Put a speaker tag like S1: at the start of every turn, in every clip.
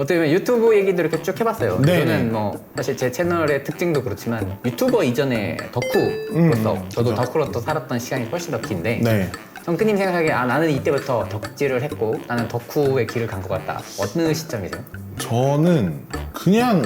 S1: 어떻게 보면 유튜브 얘기도 이렇게 쭉 해봤어요.
S2: 네.
S1: 저는 뭐 사실 제 채널의 특징도 그렇지만 유튜버 이전에 덕후로서 저도
S2: 그죠.
S1: 덕후로서 살았던 시간이 훨씬 더 긴데
S2: 네.
S1: 성크님 생각하기에 나는 이때부터 덕질을 했고 나는 덕후의 길을 간 것 같다. 어느 시점이세요?
S2: 저는 그냥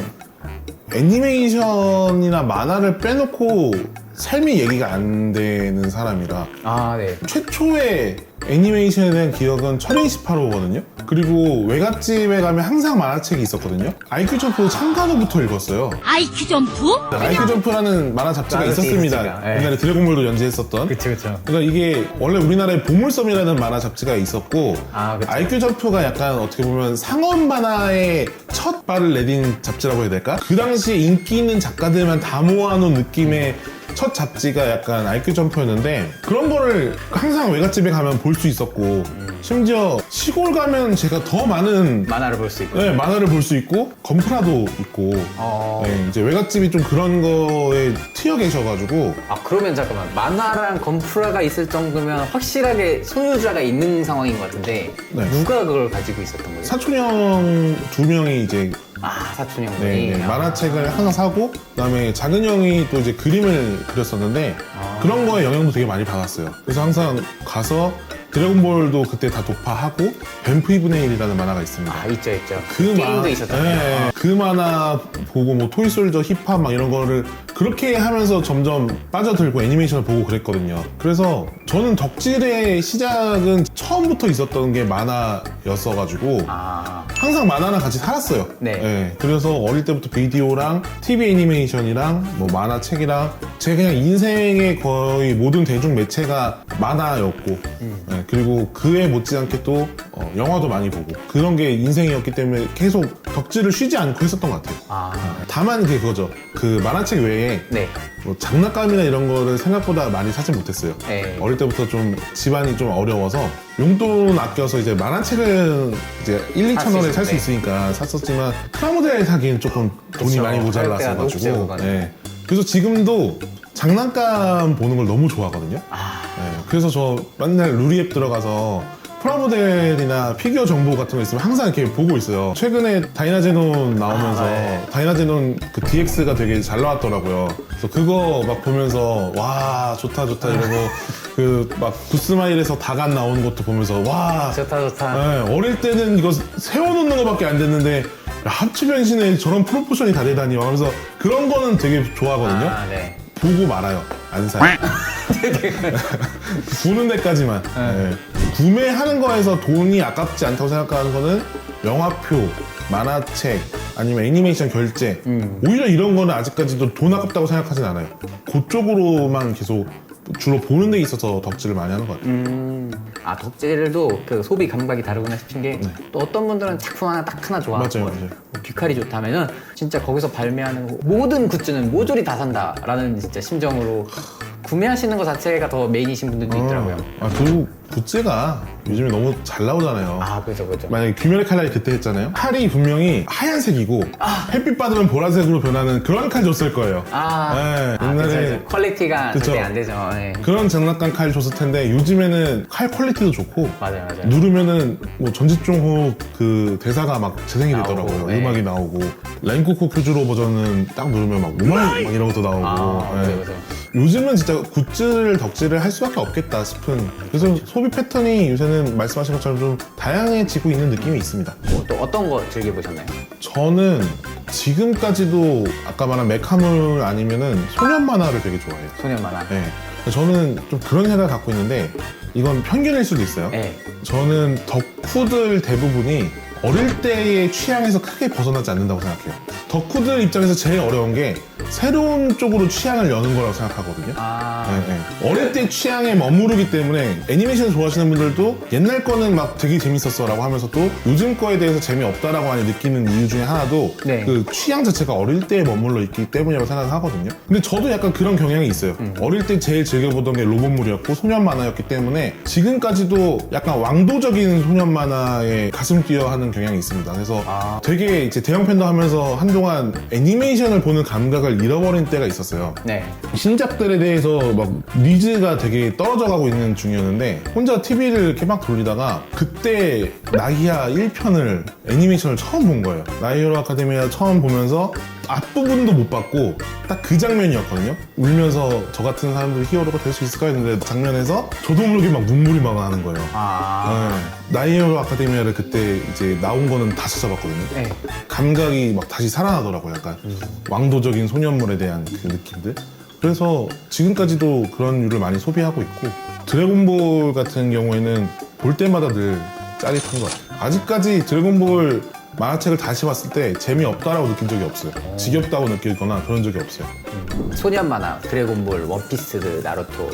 S2: 애니메이션이나 만화를 빼놓고 삶이 얘기가 안 되는 사람이라
S1: 아, 네.
S2: 최초의 애니메이션에 대한 기억은 철인18호거든요. 그리고 외갓집에 가면 항상 만화책이 있었거든요. 아이큐 점프 참가도부터 읽었어요.
S3: 아이큐 점프?
S2: 아이큐 점프라는 만화 잡지가
S1: 만화
S2: 있었습니다.
S1: 잡지가, 네.
S2: 옛날에 드래곤볼도 연재했었던.
S1: 그쵸.
S2: 그러니까 이게 원래 우리나라에 보물섬이라는 만화 잡지가 있었고
S1: 아, 그쵸.
S2: 아이큐 점프가 약간 어떻게 보면 상업 만화의 첫 발을 내딘 잡지라고 해야 될까? 그 당시에 인기 있는 작가들만 다 모아놓은 느낌의 첫 잡지가 약간 아이큐 점프였는데 그런 거를 항상 외갓집에 가면 볼 수 있었고 심지어 시골 가면 제가 더 많은
S1: 만화를 볼 수 있고.
S2: 네, 만화를 볼 수 있고 건프라도 있고 네, 이제 외갓집이 좀 그런 거에 트여 계셔가지고
S1: 아, 그러면 잠깐만. 만화랑 건프라가 있을 정도면 확실하게 소유자가 있는 상황인 것 같은데
S2: 네.
S1: 누가 그걸 가지고 있었던 거예요?
S2: 사촌 형 두 명이 이제
S1: 사촌 형이.
S2: 네, 만화책을 하나 사고 그다음에 작은 형이 또 이제 그림을 그렸었는데 그런 거에 영향도 되게 많이 받았어요. 그래서 항상 가서 드래곤볼도 그때 다 독파하고 뱀프 2분의 1이라는 만화가 있습니다.
S1: 아, 있죠.
S2: 그
S1: 게임도 있었잖아요.
S2: 네, 그 만화 보고 뭐 토이솔저 힙합 막 이런 거를 그렇게 하면서 점점 빠져들고 애니메이션을 보고 그랬거든요. 그래서 저는 덕질의 시작은 처음부터 있었던 게 만화였어가지고
S1: 아,
S2: 항상 만화랑 같이 살았어요.
S1: 네.
S2: 그래서 어릴 때부터 비디오랑 TV 애니메이션이랑 뭐 만화책이랑 제 그냥 인생의 거의 모든 대중 매체가 만화였고 네, 그리고 그에 못지않게 또 영화도 많이 보고 그런 게 인생이었기 때문에 계속 덕질을 쉬지 않고 했었던 것 같아요. 다만 그거죠. 그 만화책 외에
S1: 네.
S2: 뭐 장난감이나 이런 거를 생각보다 많이 사지 못했어요.
S1: 네.
S2: 어릴 때부터 좀 집안이 좀 어려워서 용돈 아껴서 이제 만화책은 이제 1, 2천 원에 살 수
S1: 네.
S2: 있으니까 샀었지만 프라모델 사기엔 조금 돈이
S1: 그쵸.
S2: 많이
S1: 가격대가
S2: 모자랐어가지고
S1: 높죠, 그거는.
S2: 네. 그래서 지금도 장난감 보는 걸 너무 좋아하거든요. 네. 그래서 저 맨날 루리앱 들어가서 프라모델이나 피규어 정보 같은 거 있으면 항상 이렇게 보고 있어요. 최근에 다이나제논 나오면서
S1: 네.
S2: 다이나제논 그 DX가 되게 잘 나왔더라고요. 그래서 그거 막 보면서 와 좋다 이러고 그 막 구스마일에서 다간 나오는 것도 보면서 와
S1: 좋다.
S2: 네, 어릴 때는 이거 세워놓는 거밖에 안 됐는데 야, 합체 변신에 저런 프로포션이 다 되다니 하면서 그런 거는 되게 좋아하거든요.
S1: 아, 네.
S2: 보고 말아요. 안 사요. 보는 데까지만. 네. 구매하는 거에서 돈이 아깝지 않다고 생각하는 거는 영화표, 만화책, 아니면 애니메이션 결제. 오히려 이런 거는 아직까지도 돈 아깝다고 생각하진 않아요. 그쪽으로만 계속 주로 보는 데 있어서 덕질을 많이 하는 것 같아요.
S1: 아, 덕질도 그 소비 감각이 다르구나 싶은 게 또 어떤 분들은 작품 하나 딱 하나 좋아하고
S2: 맞아요.
S1: 뭐 귀칼이 좋다면은 진짜 거기서 발매하는 모든 굿즈는 모조리 다 산다라는 진짜 심정으로 구매하시는 것 자체가 더 메인이신 분들도 있더라고요.
S2: 그리고 굿즈가 요즘에 너무 잘 나오잖아요.
S1: 아, 그죠.
S2: 만약에 귀멸의 칼날이 그때 했잖아요. 칼이 분명히 하얀색이고 햇빛 받으면 보라색으로 변하는 그런 칼 줬을 거예요. 네, 옛날에
S1: 그쵸. 퀄리티가
S2: 그쵸.
S1: 절대 안 되죠. 네.
S2: 그런 장난감 칼 줬을 텐데 요즘에는 칼 퀄리티도 좋고
S1: 맞아요.
S2: 누르면은 뭐 전지종호 그 대사가 막 재생이
S1: 나오고,
S2: 되더라고요.
S1: 네.
S2: 음악이 나오고 랭코코 큐즈로 버전은 딱 누르면 막 우말 막 이런 것도 나오고.
S1: 아,
S2: 네.
S1: 그죠.
S2: 요즘은 진짜 굿즈를 덕질을 할 수밖에 없겠다 싶은. 그래서 소비 패턴이 요새는 말씀하신 것처럼 좀 다양해지고 있는 느낌이 있습니다.
S1: 또 어떤 거 즐겨보셨나요?
S2: 저는 지금까지도 아까 말한 메카물 아니면은 소년 만화를 되게 좋아해요.
S1: 소년 만화.
S2: 네. 저는 좀 그런 생각을 갖고 있는데 이건 편견일 수도 있어요.
S1: 네.
S2: 저는 덕후들 대부분이 어릴 때의 취향에서 크게 벗어나지 않는다고 생각해요. 덕후들 입장에서 제일 어려운 게 새로운 쪽으로 취향을 여는 거라고 생각하거든요. 어릴 때 취향에 머무르기 때문에 애니메이션 좋아하시는 분들도 옛날 거는 막 되게 재밌었어 라고 하면서 또 요즘 거에 대해서 재미없다라고 많이 느끼는 이유 중에 하나도
S1: 네.
S2: 그 취향 자체가 어릴 때에 머물러 있기 때문이라고 생각하거든요. 근데 저도 약간 그런 경향이 있어요. 어릴 때 제일 즐겨보던 게 로봇물이었고 소년 만화였기 때문에 지금까지도 약간 왕도적인 소년 만화에 가슴 뛰어 하는 경향이 있습니다. 그래서 되게 이제 대형 팬더 하면서 한동안 오랫동안 애니메이션을 보는 감각을 잃어버린 때가 있었어요.
S1: 네.
S2: 신작들에 대해서 막 니즈가 되게 떨어져 가고 있는 중이었는데 혼자 TV를 이렇게 막 돌리다가 그때 나이아 1편을 애니메이션을 처음 본 거예요. 나이히로 아카데미아 처음 보면서 앞부분도 못 봤고 딱 그 장면이었거든요. 울면서 저 같은 사람도 히어로가 될 수 있을까 했는데 장면에서 저도 모르게 막 눈물이 막 나는 거예요. 네. 나이히로 아카데미아를 그때 이제 나온 거는 다 찾아봤거든요.
S1: 네.
S2: 감각이 막 다시 살아나더라고요. 약간 왕도적인 소년물에 대한 그 느낌들. 그래서 지금까지도 그런 류를 많이 소비하고 있고 드래곤볼 같은 경우에는 볼 때마다 늘 짜릿한 것 같아요. 아직까지 드래곤볼 만화책을 다시 봤을 때 재미없다라고 느낀 적이 없어요. 지겹다고 느끼거나 그런 적이 없어요.
S1: 소년 만화, 드래곤볼, 원피스, 나루토,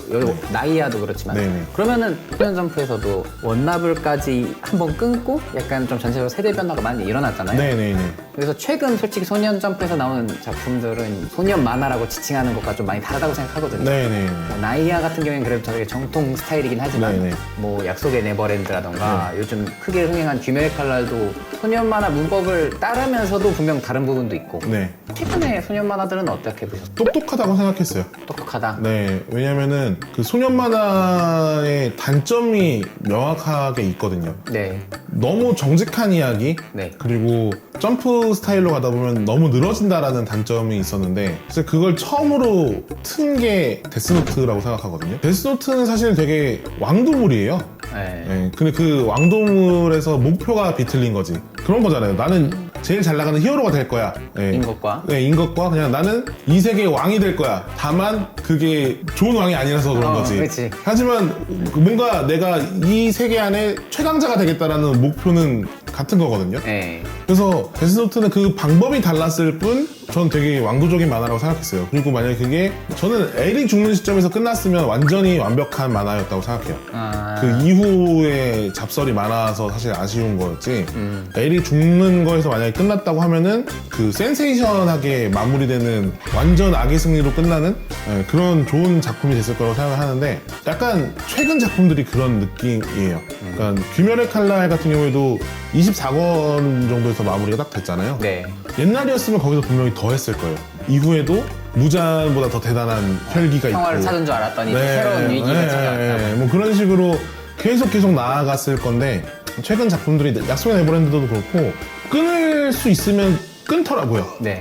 S1: 나이아도 그렇지만
S2: 네네.
S1: 그러면은 소년 점프에서도 원나블까지 한번 끊고 약간 좀 전체적으로 세대 변화가 많이 일어났잖아요.
S2: 네네네.
S1: 그래서 최근 솔직히 소년 점프에서 나오는 작품들은 소년 만화라고 지칭하는 것과 좀 많이 다르다고 생각하거든요.
S2: 네네.
S1: 뭐 나이아 같은 경우에는 그래도 되게 정통 스타일이긴 하지만
S2: 네네.
S1: 뭐 약속의 네버랜드라던가 요즘 크게 흥행한 귀멸의 칼날도 소년 만화 문법을 따르면서도 분명 다른 부분도 있고
S2: 네.
S1: 최근에 소년 만화들은 어떻게 보셨어요?
S2: 똑똑하다고 생각했어요.
S1: 똑똑하다?
S2: 네, 왜냐면은 그 소년 만화의 단점이 명확하게 있거든요.
S1: 네.
S2: 너무 정직한 이야기,
S1: 네.
S2: 그리고 점프 스타일로 가다 보면 너무 늘어진다라는 단점이 있었는데 그래서 그걸 처음으로 튼 게 데스노트라고 생각하거든요. 데스노트는 사실 되게 왕도물이에요.
S1: 네.
S2: 네, 근데 그 왕도물에서 목표가 비틀린 거지. 그런 거잖아요. 나는 제일 잘 나가는 히어로가 될 거야. 네.
S1: 인것과?
S2: 네, 인것과 그냥 나는 이 세계의 왕이 될 거야. 다만 그게 좋은 왕이 아니라서 그런 거지.
S1: 그렇지.
S2: 하지만 뭔가 내가 이 세계 안에 최강자가 되겠다라는 목표는 같은 거거든요.
S1: 네.
S2: 그래서 데스노트는 그 방법이 달랐을 뿐 전 되게 왕도적인 만화라고 생각했어요. 그리고 만약에 그게 저는 엘이 죽는 시점에서 끝났으면 완전히 완벽한 만화였다고 생각해요. 그 이후에 잡설이 많아서 사실 아쉬운 거였지. 엘이 죽는 거에서 만약에 끝났다고 하면은 그 센세이션하게 마무리되는 완전 악의 승리로 끝나는 그런 좋은 작품이 됐을 거라고 생각을 하는데 약간 최근 작품들이 그런 느낌이에요. 그러니까 귀멸의 칼날 같은 경우에도 24권 정도에서 마무리가 딱 됐잖아요.
S1: 네.
S2: 옛날이었으면 거기서 분명히 더 했을 거예요. 이후에도 무잔보다 더 대단한 혈기가 있고
S1: 평화를 찾은 줄 알았더니 새로운 위기가 찾아왔다.
S2: 뭐 그런 식으로 계속 나아갔을 건데 최근 작품들이 약속의 네버랜드도 그렇고 끊을 수 있으면 끊더라고요.
S1: 네.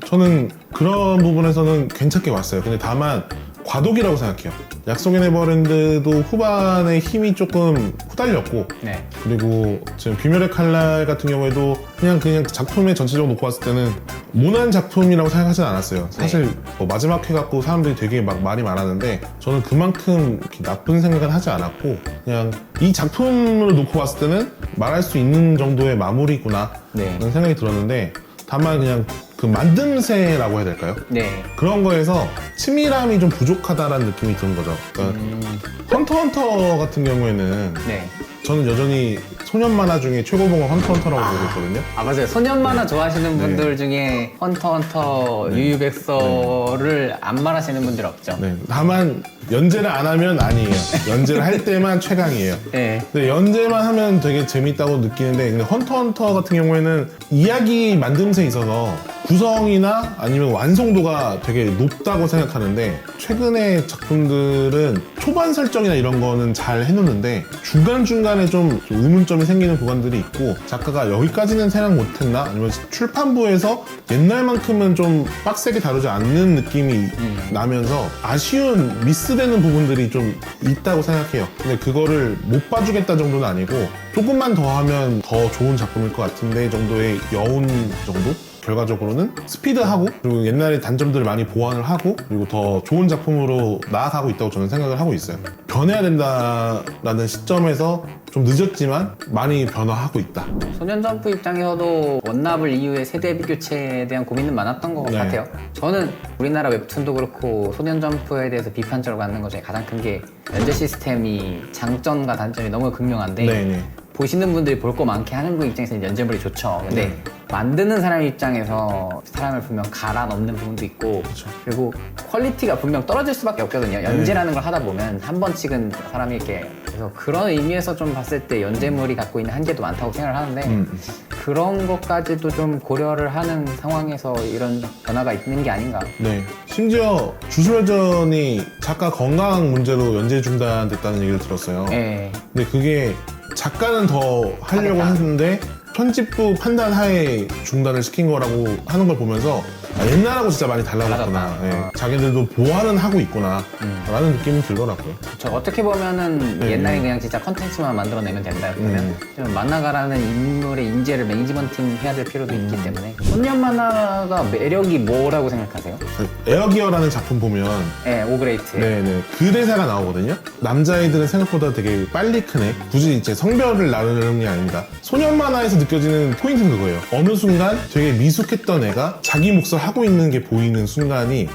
S2: 저는 그런 부분에서는 괜찮게 왔어요. 근데 다만 과도기라고 생각해요. 약속의 네버랜드도 후반에 힘이 조금 후달렸고
S1: 네.
S2: 그리고 지금 귀멸의 칼날 같은 경우에도 그냥 작품의 전체적으로 놓고 봤을 때는 모난 작품이라고 생각하진 않았어요. 사실 뭐 마지막 회 갖고 사람들이 되게 막 말이 많았는데 저는 그만큼 나쁜 생각은 하지 않았고 그냥 이 작품을 놓고 봤을 때는 말할 수 있는 정도의 마무리구나
S1: 네.
S2: 라는 생각이 들었는데 다만 그냥 그 만듦새라고 해야 될까요?
S1: 네.
S2: 그런 거에서 치밀함이 좀 부족하다라는 느낌이 드는 거죠. 그러니까 헌터 같은 경우에는
S1: 네.
S2: 저는 여전히 소년 만화 중에 최고봉은 헌터라고 보고 있거든요.
S1: 아 맞아요. 소년 만화 좋아하시는 분들 중에 헌터, 유유백서를 안 말하시는 분들 없죠.
S2: 네. 다만 연재를 안 하면 아니에요. 연재를 할 때만 최강이에요.
S1: 네.
S2: 근데 연재만 하면 되게 재밌다고 느끼는데 근데 헌터 같은 경우에는 이야기 만듦새에 있어서 구성이나 아니면 완성도가 되게 높다고 생각하는데 최근의 작품들은 초반 설정이나 이런 거는 잘 해놓는데 중간중간에 좀 의문점이 생기는 구간들이 있고 작가가 여기까지는 생각 못했나? 아니면 출판부에서 옛날만큼은 좀 빡세게 다루지 않는 느낌이 나면서 아쉬운 미스되는 부분들이 좀 있다고 생각해요. 근데 그거를 못 봐주겠다 정도는 아니고 조금만 더 하면 더 좋은 작품일 것 같은데 정도의 여운 정도? 결과적으로는 스피드하고 그리고 옛날의 단점들을 많이 보완을 하고 그리고 더 좋은 작품으로 나아가고 있다고 저는 생각을 하고 있어요. 변해야 된다라는 시점에서 좀 늦었지만 많이 변화하고 있다.
S1: 소년점프 입장에서도 원나블 이후의 세대 교체에 대한 고민은 많았던 것
S2: 네.
S1: 같아요. 저는 우리나라 웹툰도 그렇고 소년점프에 대해서 비판적으로 갖는 것 중에 가장 큰 게 연재 시스템이 장점과 단점이 너무 극명한데
S2: 네네.
S1: 보시는 분들이 볼 거 많게 하는 분 입장에서는 연재물이 좋죠. 근데 만드는 사람 입장에서 사람을 분명 갈아 넣는 부분도 있고 그리고 퀄리티가 분명 떨어질 수밖에 없거든요. 연재라는 걸 하다 보면 한 번 찍은 사람이 이렇게 그래서 그런 의미에서 좀 봤을 때 연재물이 갖고 있는 한계도 많다고 생각을 하는데 그런 것까지도 좀 고려를 하는 상황에서 이런 변화가 있는 게 아닌가.
S2: 네. 심지어 주술회전이 작가 건강 문제로 연재 중단됐다는 얘기를 들었어요.
S1: 네.
S2: 근데 그게 작가는 더 하려고
S1: 하겠다.
S2: 했는데 편집부 판단 하에 중단을 시킨 거라고 하는 걸 보면서 옛날하고 진짜 많이 달라졌구나.
S1: 달라졌다.
S2: 예. 자기들도 보완은 하고 있구나 라는 느낌이 들더라고요.
S1: 저 어떻게 보면은
S2: 네.
S1: 옛날에 그냥 진짜 컨텐츠만 만들어내면 된다 그러면 좀 만화가라는 인물의 인재를 매니지먼팅 해야 될 필요도 있기 때문에 소년 만화가 매력이 뭐라고 생각하세요?
S2: 에어기어라는 작품 보면
S1: 네, 오그레이트.
S2: 네네 그 대사가 나오거든요. 남자애들은 생각보다 되게 빨리 크네. 굳이 이제 성별을 나누는 게 아닙니다. 소년 만화에서 느껴지는 포인트는 그거예요. 어느 순간 되게 미숙했던 애가 자기 몫을 하고 있는 게 보이는 순간이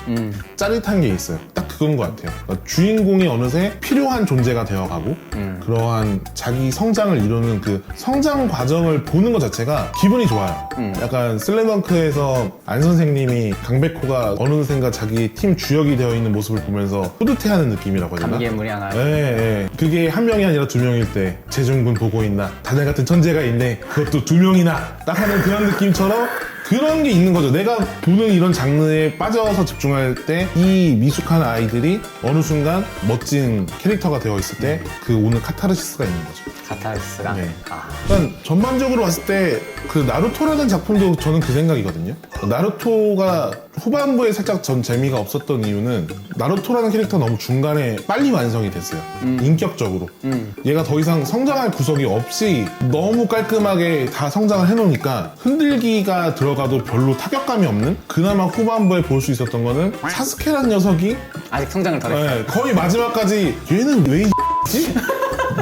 S2: 짜릿한 게 있어요. 딱 그건 것 같아요. 그러니까 주인공이 어느새 필요한 존재가 되어가고 그러한 자기 성장을 이루는 그 성장 과정을 보는 것 자체가 기분이 좋아요. 약간 슬램덩크에서 안 선생님이 강백호가 어느샌가 자기 팀 주역이 되어 있는 모습을 보면서 뿌듯해하는 느낌이라고 해야 되나?
S1: 감개무량한.
S2: 네. 그게 한 명이 아니라 두 명일 때 재중군 보고 있나? 다들 같은 천재가 있네. 그것도 두 명이나 딱 하는 그런 느낌처럼 그런 게 있는 거죠. 내가 보는 이런 장르에 빠져서 집중할 때 이 미숙한 아이들이 어느 순간 멋진 캐릭터가 되어 있을 때 그 오는 카타르시스가 있는 거죠.
S1: 카타르시스랑.
S2: 네.
S1: 아.
S2: 일단 전반적으로 봤을 때 그 나루토라는 작품도 저는 그 생각이거든요. 나루토가 후반부에 살짝 전 재미가 없었던 이유는 나루토라는 캐릭터 너무 중간에 빨리 완성이 됐어요. 인격적으로. 얘가 더 이상 성장할 구석이 없이 너무 깔끔하게 다 성장을 해놓으니까 흔들기가 들어가도 별로 타격감이 없는 그나마 후반부에 볼 수 있었던 거는 사스케라는 녀석이
S1: 아직 성장을 덜 했어요.
S2: 네, 거의 마지막까지 얘는 왜 이지?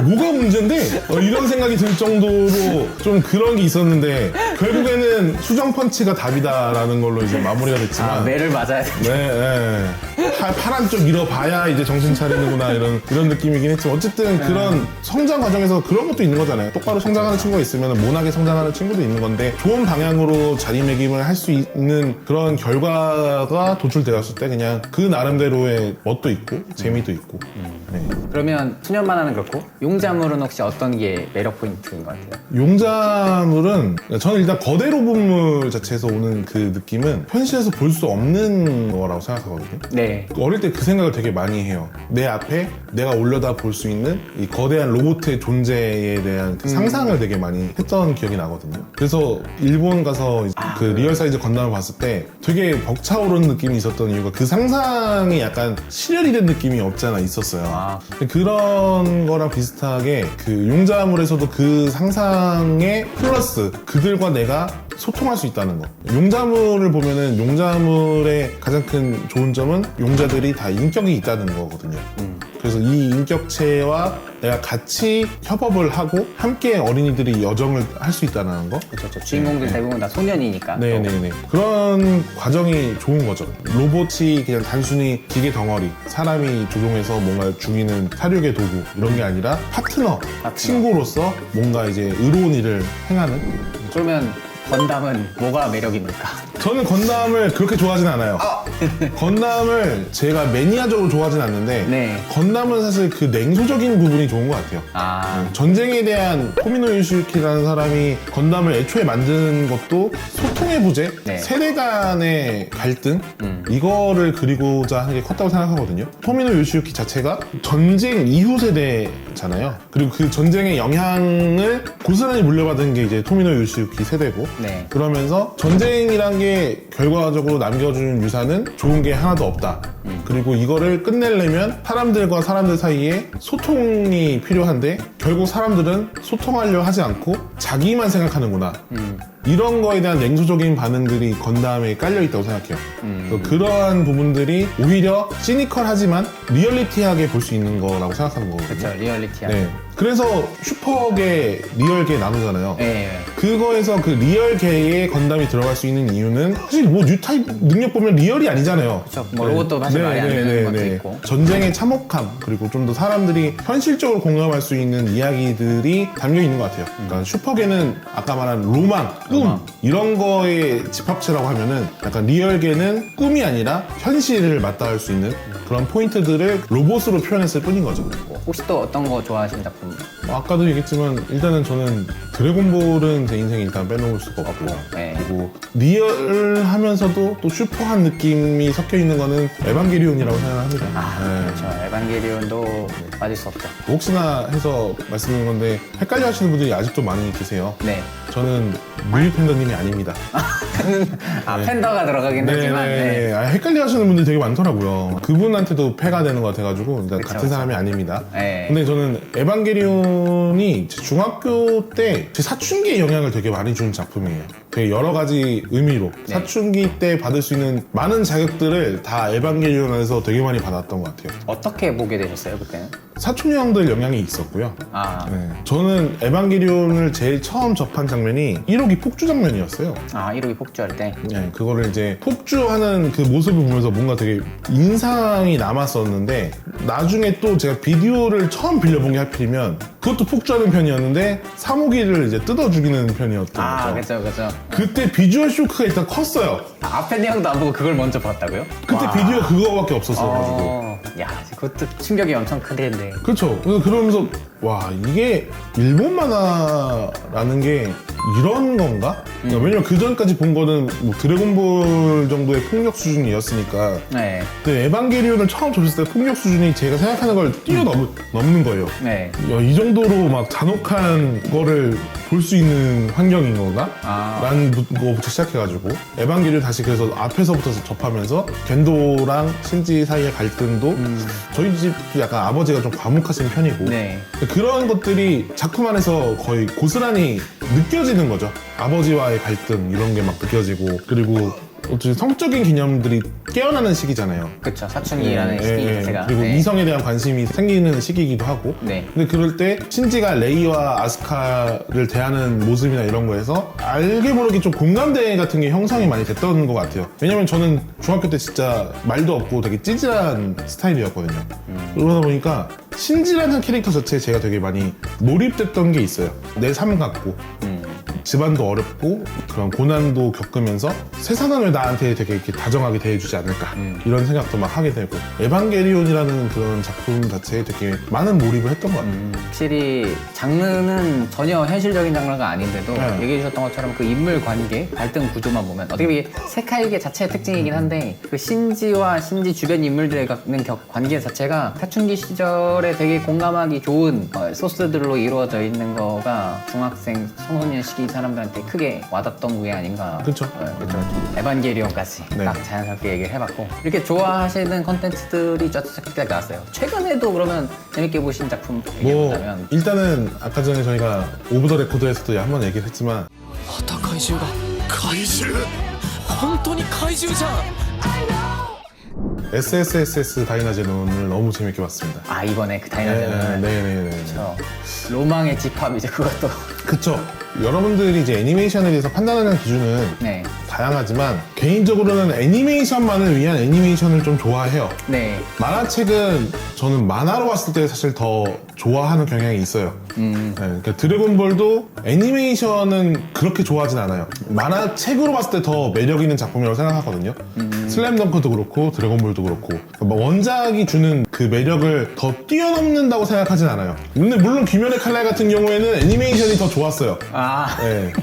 S2: 뭐가 문제인데? 이런 생각이 들 정도로 좀 그런 게 있었는데 결국에는 수정 펀치가 답이다라는 걸로 이제 마무리가 됐지만
S1: 아, 매를 맞아야 돼.
S2: 네, 팔 쪽 밀어봐야 이제 정신 차리는구나 이런 느낌이긴 했지만 어쨌든 그런 성장 과정에서 그런 것도 있는 거잖아요. 똑바로 성장하는 친구가 있으면 모나게 성장하는 친구도 있는 건데 좋은 방향으로 자리매김을 할 수 있는 그런 결과가 도출되었을 때 그냥 그 나름대로의 멋도 있고 재미도 있고 네.
S1: 그러면 수년 만화는 그렇고 용자물은 혹시 어떤 게 매력 포인트인 것 같아요?
S2: 용자물은 저는 일단 거대 로봇물 자체에서 오는 그 느낌은 현실에서 볼 수 없는 거라고 생각하거든요.
S1: 네.
S2: 어릴 때 그 생각을 되게 많이 해요. 내 앞에 내가 올려다 볼 수 있는 이 거대한 로봇의 존재에 대한 그 상상을 되게 많이 했던 기억이 나거든요. 그래서 일본 가서 그 리얼 사이즈 건담을 봤을 때 되게 벅차오르는 느낌이 있었던 이유가 그 상상이 약간 실현이 된 느낌이 없지 않아 있었어요.
S1: 아.
S2: 그런 거랑 비슷하게 그 용자물에서도 그 상상에 플러스 그들과 내가 소통할 수 있다는 거. 용자물을 보면은 용자물의 가장 큰 좋은 점은 용자들이 다 인격이 있다는 거거든요. 그래서 이 인격체와 내가 같이 협업을 하고 함께 어린이들이 여정을 할 수 있다는 거.
S1: 그렇죠. 주인공들 대부분 다 소년이니까.
S2: 네네네. 그런 과정이 좋은 거죠. 로봇이 그냥 단순히 기계 덩어리, 사람이 조종해서 뭔가 죽이는 사륙의 도구 이런 게 아니라 파트너. 친구로서 뭔가 이제 의로운 일을 행하는.
S1: 그러면 건담은 뭐가 매력입니까?
S2: 저는 건담을 그렇게 좋아하진 않아요. 건담을 제가 매니아적으로 좋아하진 않는데
S1: 네.
S2: 건담은 사실 그 냉소적인 부분이 좋은 것 같아요.
S1: 아.
S2: 전쟁에 대한 토미노 유시유키라는 사람이 건담을 애초에 만드는 것도 소통의 부재,
S1: 네.
S2: 세대 간의 갈등 이거를 그리고자 하는 게 컸다고 생각하거든요. 토미노 유시유키 자체가 전쟁 이후 세대잖아요. 그리고 그 전쟁의 영향을 고스란히 물려받은 게 이제 토미노 유시유키 세대고
S1: 네.
S2: 그러면서 전쟁이란 게 결과적으로 남겨주는 유산은 좋은 게 하나도 없다. 그리고 이거를 끝내려면 사람들과 사람들 사이에 소통이 필요한데 결국 사람들은 소통하려 하지 않고 자기만 생각하는구나. 이런 거에 대한 냉소적인 반응들이 건담에 깔려있다고 생각해요. 그러한 부분들이 오히려 시니컬하지만 리얼리티하게 볼 수 있는 거라고 생각하는 거거든요.
S1: 그렇죠. 리얼리티한.
S2: 네. 그래서 슈퍼계, 리얼계 나누잖아요.
S1: 네.
S2: 그거에서 그 리얼계에 건담이 들어갈 수 있는 이유는 사실 뭐 뉴타입 능력 보면 리얼이 아니잖아요.
S1: 그렇죠. 뭐 로봇도 사실 말이 안 되는 것도 있고.
S2: 전쟁의 참혹함 그리고 좀 더 사람들이 현실적으로 공감할 수 있는 이야기들이 담겨 있는 것 같아요. 그러니까 슈퍼계는 아까 말한 로망, 꿈 이런 거의 집합체라고 하면은 약간 리얼계는 꿈이 아니라 현실을 맞닿을 수 있는 그런 포인트들을 로봇으로 표현했을 뿐인 거죠.
S1: 혹시 또 어떤 거 좋아하시는 작품?
S2: 아까도 얘기했지만 일단은 저는 드래곤볼은 제 인생에 일단 빼놓을 수가 없고요.
S1: 네.
S2: 그리고 리얼하면서도 또 슈퍼한 느낌이 섞여 있는 거는 에반게리온이라고 생각합니다. 네.
S1: 그렇죠. 에반게리온도 빠질 수 없죠.
S2: 혹시나 해서 말씀드린 건데 헷갈려 하시는 분들이 아직도 많이 계세요.
S1: 네.
S2: 저는 무유 팬더님이 아닙니다.
S1: 팬더가 들어가긴 하지만. 네.
S2: 헷갈려 하시는 분들 되게 많더라고요. 그분한테도 패가 되는 것 같아가지고 일단
S1: 그쵸,
S2: 같은 사람이 아닙니다.
S1: 네.
S2: 근데 저는 에반게리온이 제 중학교 때 제 사춘기에 영향을 되게 많이 준 작품이에요. 되게 여러 가지 의미로 사춘기 때 받을 수 있는 많은 자극들을 다 에반게리온 안에서 되게 많이 받았던 것 같아요.
S1: 어떻게 보게 되셨어요, 그때는?
S2: 사촌 형들 영향이 있었고요.
S1: 아.
S2: 네. 저는 에반게리온을 제일 처음 접한 장면이 1호기 폭주 장면이었어요.
S1: 아, 1호기 폭주할 때.
S2: 네, 그거를 이제 폭주하는 그 모습을 보면서 뭔가 되게 인상이 남았었는데 나중에 또 제가 비디오를 처음 빌려본 게 하필이면 그것도 폭주하는 편이었는데 3호기를 이제 뜯어 죽이는 편이었던
S1: 아,
S2: 거죠.
S1: 그쵸.
S2: 그때 비주얼 쇼크가 일단 컸어요.
S1: 앞에 내용도 안 보고 그걸 먼저 봤다고요?
S2: 그때
S1: 와.
S2: 비디오 그거밖에 없었어가지고.
S1: 야, 그것도 충격이 엄청 크겠네.
S2: 그렇죠. 그러면서 와 이게 일본 만화라는 게 이런 건가? 그러니까 왜냐면 그 전까지 본 거는 뭐 드래곤볼 정도의 폭력 수준이었으니까.
S1: 네.
S2: 근데 에반게리온을 처음 접했을 때 폭력 수준이 제가 생각하는 걸 뛰어넘는 거예요.
S1: 네.
S2: 야, 이 정도로 막 잔혹한 거를 볼 수 있는 환경인 건가? 라는 거부터 시작해가지고 에반게리온 다시 그래서 앞에서부터 접하면서 겐도랑 신지 사이의 갈등도 저희 집도 약간 아버지가 좀 과묵하신 편이고
S1: 네.
S2: 그런 것들이 작품 안에서 거의 고스란히 느껴지는 거죠. 아버지와의 갈등 이런 게 막 느껴지고 그리고 어쨌든 성적인 개념들이 깨어나는 시기잖아요.
S1: 그쵸. 사춘기라는 시기 자체가.
S2: 그리고
S1: 네.
S2: 이성에 대한 관심이 생기는 시기이기도 하고.
S1: 네.
S2: 근데 그럴 때 신지가 레이와 아스카를 대하는 모습이나 이런 거에서 알게 모르게 좀 공감대 같은 게 형성이 많이 됐던 것 같아요. 왜냐면 저는 중학교 때 진짜 말도 없고 되게 찌질한 스타일이었거든요. 그러다 보니까 신지라는 캐릭터 자체에 제가 되게 많이 몰입됐던 게 있어요. 내 삶 같고. 집안도 어렵고 그런 고난도 겪으면서 세상은 왜 나한테 되게 이렇게 다정하게 대해주지 않을까 이런 생각도 막 하게 되고 에반게리온이라는 그런 작품 자체에 되게 많은 몰입을 했던 것 같아요.
S1: 확실히 장르는 전혀 현실적인 장르가 아닌데도
S2: 네.
S1: 얘기해 주셨던 것처럼 그 인물 관계, 갈등 구조만 보면 어떻게 보면 이게 세카이게 자체의 특징이긴 한데 그 신지와 신지 주변 인물들의 관계 자체가 사춘기 시절에 되게 공감하기 좋은 소스들로 이루어져 있는 거가 중학생, 청소년 시기 사람들한테 크게 와닿던 게 아닌가.
S2: 그쵸.
S1: 그렇죠. 에반게리온까지
S2: 네.
S1: 딱 자연스럽게 얘기를 해봤고 이렇게 좋아하시는 컨텐츠들이 쫙쫙 나왔어요. 최근에도 그러면 재밌게 보신 작품
S2: 뭐
S1: 얘기해보자면
S2: 일단은 아까 전에 저희가 오브 더 레코드에서도 한번 얘기를 했지만
S3: また怪獣が怪獣本当に怪獣じゃん
S2: SSSS 다이나제논을 너무 재밌게 봤습니다.
S1: 아 이번에 그 다이나제는
S2: 네네네.
S1: 로망의 집합 이제 그것도
S2: 그쵸. 여러분들이 이제 애니메이션에 대해서 판단하는 기준은
S1: 네.
S2: 다양하지만 개인적으로는 애니메이션만을 위한 애니메이션을 좀 좋아해요.
S1: 네.
S2: 만화책은 저는 만화로 봤을 때 사실 더 좋아하는 경향이 있어요. 네, 그러니까 드래곤볼도 애니메이션은 그렇게 좋아하진 않아요. 만화책으로 봤을 때 더 매력 있는 작품이라고 생각하거든요. 슬램덩크도 그렇고 드래곤볼도 그렇고 그러니까 뭐 원작이 주는 그 매력을 더 뛰어넘는다고 생각하진 않아요. 근데 물론 귀멸의 칼날 같은 경우에는 애니메이션이 더 좋았어요.
S1: 아
S2: 네.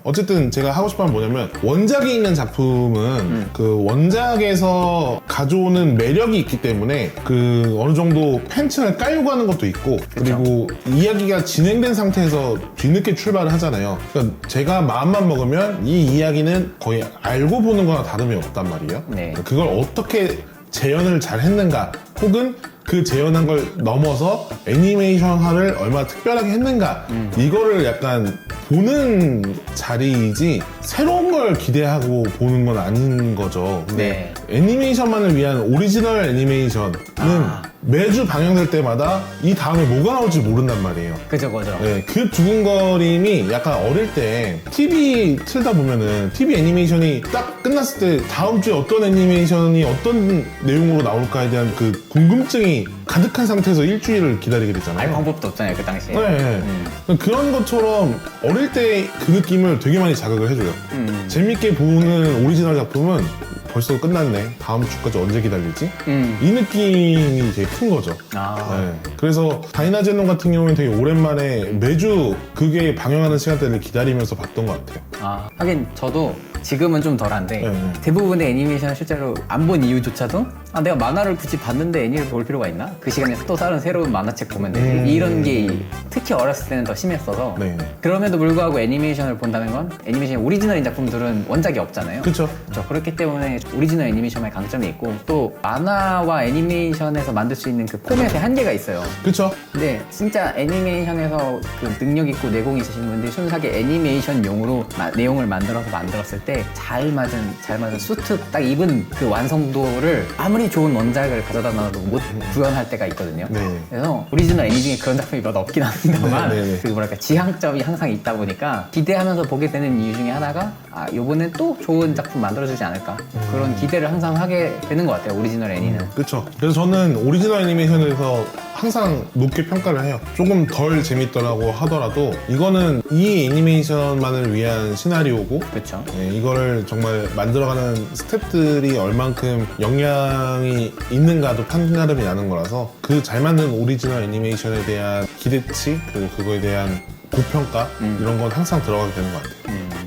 S2: 어쨌든 제가 하고 싶은 건 뭐냐면 원작이 있는 작품은 그 원작에서 가져오는 매력이 있기 때문에 그 어느 정도 팬층을 깔고 하는 것도 있고 그리고 이야기가 진행된 상태에서 뒤늦게 출발을 하잖아요. 그러니까 제가 마음만 먹으면 이 이야기는 거의 알고 보는 거나 다름이 없단 말이에요.
S1: 네.
S2: 그걸 어떻게 재현을 잘 했는가 혹은 그 재현한 걸 넘어서 애니메이션화를 얼마나 특별하게 했는가 이거를 약간 보는 자리이지 새로운 걸 기대하고 보는 건 아닌 거죠. 근데 애니메이션만을 위한 오리지널 애니메이션은 매주 방영될 때마다 이 다음에 뭐가 나올지 모른단 말이에요.
S1: 그죠.
S2: 네, 그 두근거림이 약간 어릴 때 TV 틀다 보면은 TV 애니메이션이 딱 끝났을 때 다음 주에 어떤 애니메이션이 어떤 내용으로 나올까에 대한 그 궁금증이 가득한 상태에서 일주일을 기다리게 되잖아요.
S1: 알 방법도 없잖아요 그 당시에.
S2: 네. 그런 것처럼 어릴 때 그 느낌을 되게 많이 자극을 해줘요. 재밌게 보는 오리지널 작품은 벌써 끝났네. 다음 주까지 언제 기다리지? 이 느낌이 되게 큰 거죠. 네. 그래서 다이나제논 같은 경우는 되게 오랜만에 매주 그게 방영하는 시간대를 기다리면서 봤던 것 같아요.
S1: 하긴 저도 지금은 좀 덜한데
S2: 네.
S1: 대부분의 애니메이션을 실제로 안 본 이유조차도 내가 만화를 굳이 봤는데 애니를 볼 필요가 있나? 그 시간에 또 다른 새로운 만화책 보면 되지. 이런 게 특히 어렸을 때는 더 심했어서
S2: 네.
S1: 그럼에도 불구하고 애니메이션을 본다는 건 애니메이션 오리지널인 작품들은 원작이 없잖아요.
S2: 그쵸?
S1: 그렇기 때문에 오리지널 애니메이션의 강점이 있고 또 만화와 애니메이션에서 만들 수 있는 그 포맷의 한계가 있어요.
S2: 그쵸?
S1: 근데 진짜 애니메이션에서 그 능력 있고 내공이 있으신 분들이 순수하게 애니메이션용으로 내용을 만들었을 때 잘 맞은 수트 딱 입은 그 완성도를 아무리 좋은 원작을 가져다 놔도 못 구현할 때가 있거든요.
S2: 네.
S1: 그래서 오리지널 애니 중에 그런 작품이 몇 없긴 합니다만
S2: 네.
S1: 그 뭐랄까 지향점이 항상 있다 보니까 기대하면서 보게 되는 이유 중에 하나가 요번엔 또 좋은 작품 만들어주지 않을까 그런 기대를 항상 하게 되는 것 같아요. 오리지널 애니는.
S2: 그쵸. 그래서 저는 오리지널 애니메이션에서 항상 높게 평가를 해요. 조금 덜 재밌더라고 하더라도 이거는 이 애니메이션만을 위한 시나리오고
S1: 그렇죠.
S2: 네, 이거를 정말 만들어가는 스태프들이 얼만큼 역량이 있는가도 판가름이 나는 거라서 그 잘 만든 오리지널 애니메이션에 대한 기대치 그리고 그거에 대한 고평가 이런 건 항상 들어가게 되는 것 같아요.